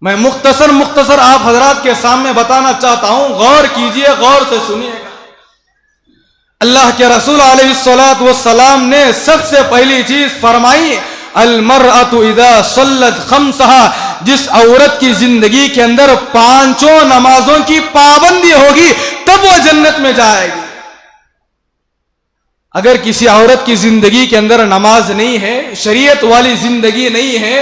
میں مختصر آپ حضرات کے سامنے بتانا چاہتا ہوں، غور کیجئے، غور سے سنیے گا۔ اللہ کے رسول علیہ الصلوۃ والسلام نے سب سے پہلی چیز فرمائی، المرأۃ اذا صلت خمسہا، جس عورت کی زندگی کے اندر 5 نمازوں کی پابندی ہوگی تب وہ جنت میں جائے گی۔ اگر کسی عورت کی زندگی کے اندر نماز نہیں ہے، شریعت والی زندگی نہیں ہے،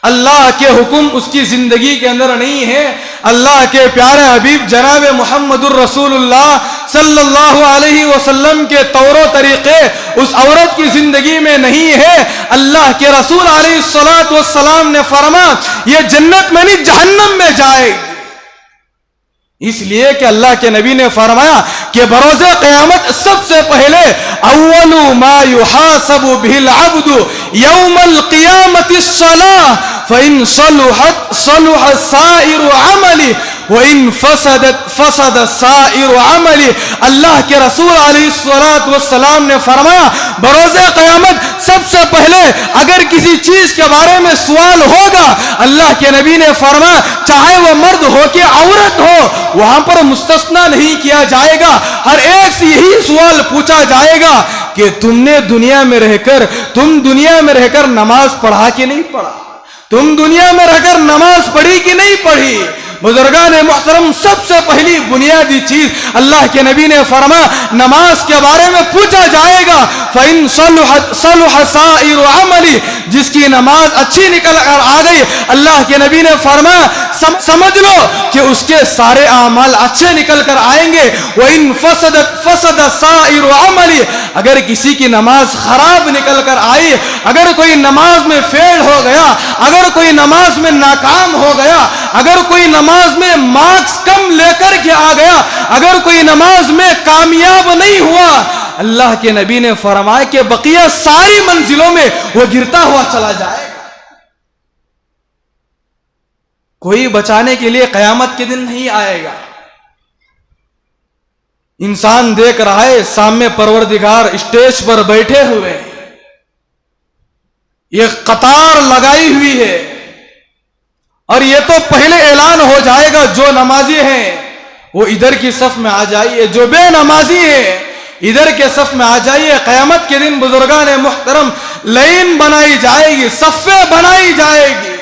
اللہ کے حکم اس کی زندگی کے اندر نہیں ہے، اللہ کے پیارے حبیب جناب محمد الرسول اللہ صلی اللہ علیہ وسلم کے طور و طریقے اس عورت کی زندگی میں نہیں ہے، اللہ کے رسول علیہ الصلوۃ والسلام نے فرمایا یہ جنت میں نہیں جہنم میں جائے گی۔ اس لیے کہ اللہ کے نبی نے فرمایا کہ بروز قیامت سب سے پہلے اول ما یحاسب به العبد یوم القیامت الصلاۃ فإن صلحت صلح سائر عملی وإن فسدت فسد سائر عملی۔ اللہ کے رسول علیہ الصلوۃ والسلام نے فرمایا بروز قیامت سب سے پہلے اگر کسی چیز کے بارے میں سوال ہوگا، اللہ کے نبی نے فرمایا چاہے وہ مرد ہو کہ عورت ہو، وہاں پر مستثنا نہیں کیا جائے گا، ہر ایک سے یہی سوال پوچھا جائے گا کہ تم نے دنیا میں رہ کر نماز پڑھا کہ نہیں پڑھا، تم دنیا میں رہ کر نماز پڑھی کہ نہیں پڑھی۔ بزرگان محترم، سب سے پہلی بنیادی چیز اللہ کے نبی نے فرمایا نماز کے بارے میں پوچھا جائے گا، فَإِن صَلُحَ سَائِرُ عَمَلِ، جس کی نماز اچھی نکل کر آ گئی، اللہ کے نبی نے فرمایا سمجھ لو کہ اس کے سارے اعمال اچھے نکل کر آئیں گے، وَإِن فَسَدَ سَائِرُ عَمَلِ، اگر کسی کی نماز خراب نکل کر آئی، اگر کوئی نماز میں فیل ہو گیا، اگر کوئی نماز میں ناکام ہو گیا، اگر کوئی نماز میں مارکس کم لے کر کے آ گیا، اگر کوئی نماز میں کامیاب نہیں ہوا، اللہ کے نبی نے فرمایا کہ بقیہ ساری منزلوں میں وہ گرتا ہوا چلا جائے گا۔ کوئی بچانے کے لیے قیامت کے دن نہیں آئے گا۔ انسان دیکھ رہا ہے سامنے پروردگار اسٹیج پر بیٹھے ہوئے، یہ قطار لگائی ہوئی ہے، اور یہ تو پہلے اعلان ہو جائے گا جو نمازی ہیں وہ ادھر کی صف میں آ جائیے، جو بے نمازی ہیں ادھر کے صف میں آ جائیے۔ قیامت کے دن بزرگان محترم لائن بنائی جائے گی، صفیں بنائی جائے گی۔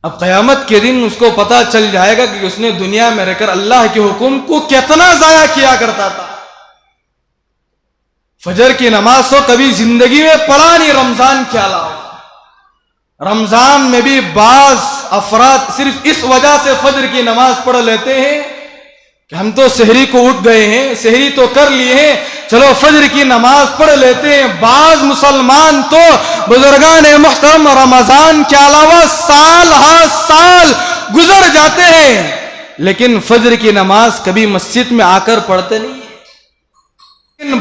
اب قیامت کے دن اس کو پتا چل جائے گا کہ اس نے دنیا میں رہ کر اللہ کے حکم کو کتنا ضائع کیا کرتا تھا۔ فجر کی نماز تو کبھی زندگی میں پڑھا نہیں، رمضان کے علاوہ۔ رمضان میں بھی بعض افراد صرف اس وجہ سے فجر کی نماز پڑھ لیتے ہیں کہ ہم تو سحری کو اٹھ گئے ہیں، سحری تو کر لیے ہیں، چلو فجر کی نماز پڑھ لیتے ہیں۔ بعض مسلمان تو بزرگان محترم رمضان کے علاوہ سال ہر سال گزر جاتے ہیں لیکن فجر کی نماز کبھی مسجد میں آ کر پڑھتے نہیں۔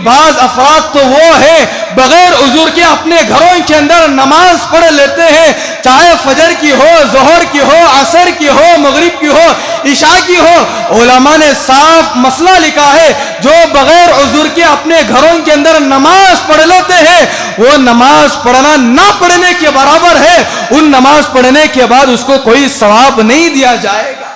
بعض افراد تو وہ ہیں بغیر عذر کے اپنے گھروں کے اندر نماز پڑھ لیتے ہیں، چاہے فجر کی ہو، ظہر کی ہو، عصر کی ہو، مغرب کی ہو، عشاء کی ہو۔ علماء نے صاف مسئلہ لکھا ہے جو بغیر عذر کے اپنے گھروں کے اندر نماز پڑھ لیتے ہیں وہ نماز پڑھنا نہ پڑھنے کے برابر ہے، ان نماز پڑھنے کے بعد اس کو کوئی ثواب نہیں دیا جائے گا۔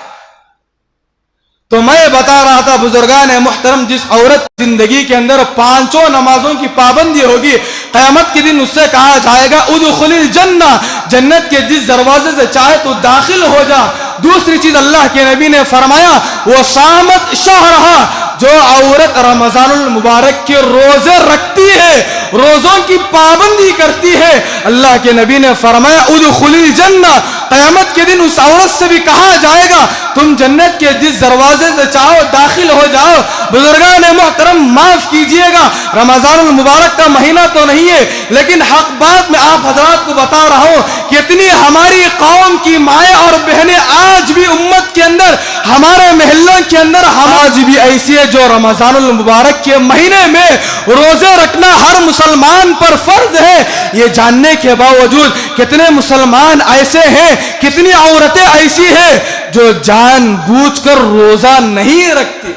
تو میں بتا رہا تھا بزرگان محترم، جس عورت زندگی کے اندر 5 نمازوں کی پابندی ہوگی، قیامت کے دن اس سے کہا جائے گا ادخل الجنہ، جنت کے جس دروازے سے چاہے تو داخل ہو جا۔ دوسری چیز اللہ کے نبی نے فرمایا وہ صامت شہرہا، جو عورت رمضان المبارک کے روزے رکھتی ہے، روزوں کی پابندی کرتی ہے، اللہ کے نبی نے فرمایا ادخل الجنہ، قیامت کے دن اس عورت سے بھی کہا جائے گا تم جنت کے جس دروازے سے چاہو داخل ہو جاؤ۔ بزرگان محترم معاف کیجئے گا، رمضان المبارک کا مہینہ تو نہیں ہے لیکن حق بات میں آپ حضرات کو بتا رہا ہوں کہ اتنی ہماری قوم کی مائیں اور بہنیں آج بھی امت کے اندر، ہمارے محلوں کے اندر آج بھی ایسی ہے جو رمضان المبارک کے مہینے میں روزے رکھنا ہر مسلمان پر فرض ہے۔ یہ جاننے کے باوجود کتنے مسلمان ایسے ہیں، کتنی عورتیں ایسی ہیں جو جان بوجھ کر روزہ نہیں رکھتی۔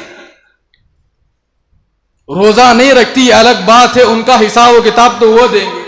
روزہ نہیں رکھتی یہ الگ بات ہے، ان کا حساب و کتاب تو وہ دیں گے۔